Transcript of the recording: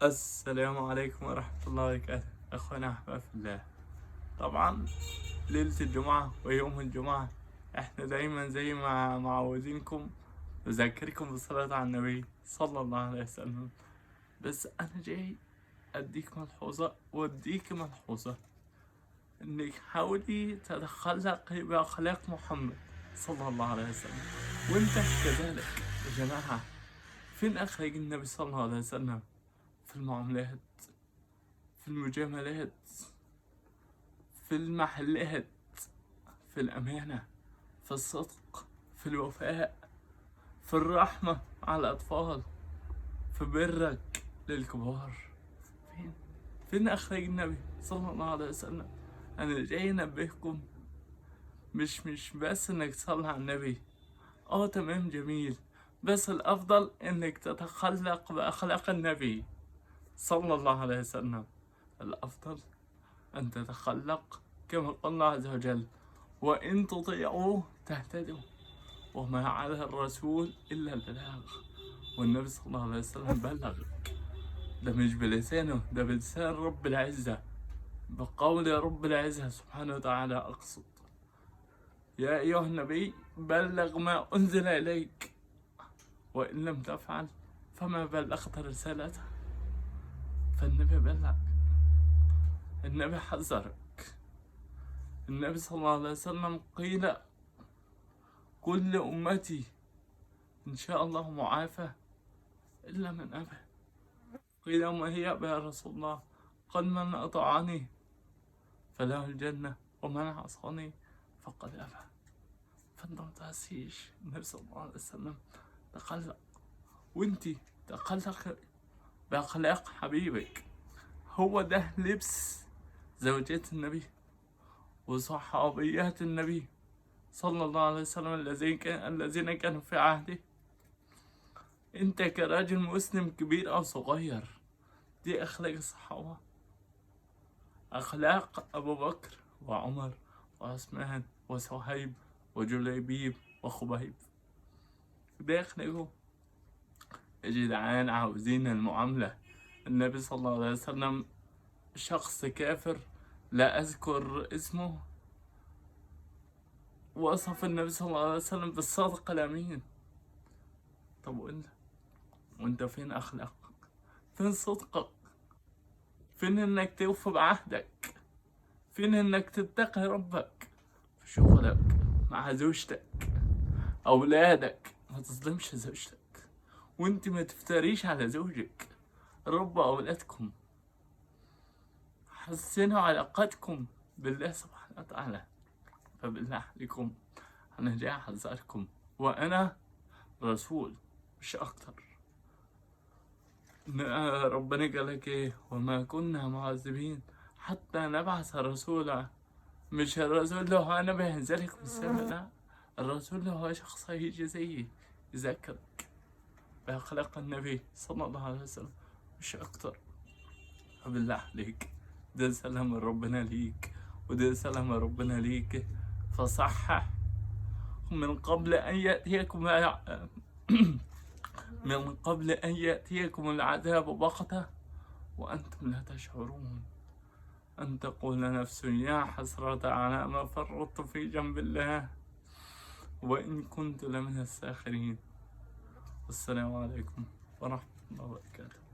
السلام عليكم ورحمة الله وبركاته. أخوانا أحباب في الله، طبعا ليلة الجمعة ويوم الجمعة احنا دايما زي ما معودينكم نذكركم بالصلاة على النبي صلى الله عليه وسلم. بس أنا جاي أديك ملحوظة وأديك ملحوظة، إنك حاولي تتخلقي بأخلاق محمد صلى الله عليه وسلم، وأنت كذلك. يا جماعة، فين أخلاق النبي صلى الله عليه وسلم؟ في المعاملات، في المجاملات، في المحلات، في الأمانة، في الصدق، في الوفاء، في الرحمة على الأطفال، في برك للكبار. فين فين أخلاق النبي صلى الله عليه وسلم؟ أنا جاي أنبهكم، مش بس إنك تصلي على النبي، تمام جميل، بس الأفضل إنك تتخلق بأخلاق النبي صلى الله عليه وسلم. الأفضل أن تتخلق كما قال الله عز وجل: وإن تطيعوه تهتدوا وما على الرسول إلا البلاغ. والنبي صلى الله عليه وسلم بلغ، ده مش بلسانه، ده بلسان رب العزة، بقول رب العزة سبحانه وتعالى أقصد: يا أيها النبي بلغ ما أنزل إليك وإن لم تفعل فما بلغت رسالته. فالنبي بلغ، النبي حذرك. النبي صلى الله عليه وسلم قيل: كل أمتي إن شاء الله معافى إلا من أبى. قيل: وما هي أبى يا رسول الله؟ قال: من أطاعني فله الجنة ومن عصاني فقد أبى. فأنت متعسيش، النبي صلى الله عليه وسلم تخلق، وانتي تخلق بأخلاق حبيبك. هو ده لبس زوجات النبي وصحابيات النبي صلى الله عليه وسلم الذين كانوا في عهده. انت كراجل مسلم كبير او صغير، دي اخلاق الصحابة، اخلاق ابو بكر وعمر وعثمان وصهيب وجليبيب وخبيب، ده اخلاقهم. يا جدعان، عاوزين المعاملة. النبي صلى الله عليه وسلم شخص كافر لا اذكر اسمه وصف النبي صلى الله عليه وسلم بالصادق الامين. طب وانت فين اخلاقك؟ فين صدقك؟ فين انك توفي بعهدك؟ فين انك تتقي ربك في شغلك، مع زوجتك، اولادك؟ ما تظلمش زوجتك، وانت ما تفتريش على زوجك. ربوا اولادكم، حسنوا علاقتكم بالله سبحانه وتعالى. فبالله عليكم انا جاي احذركم، وانا رسول مش اكتر. ربنا قال لك ايه؟ وما كنا معذبين حتى نبعث رسولا. مش الرسول اللي هو انا بينزلك في السماء، لا، الرسول اللي هو شخص هيجي زيي يذكرك بأخلاق النبي صلى الله عليه وسلم، مش أكتر. فبالله عليك، ده سلام من ربنا ليك، وده سلام من ربنا ليك، فصحح من قبل أن يأتيكم من قبل أن يأتيكم العذاب بغتة وأنتم لا تشعرون، أن تقول نفس يا حسرة على ما فرطت في جنب الله وإن كنت لمن الساخرين. والسلام عليكم ورحمة الله وبركاته.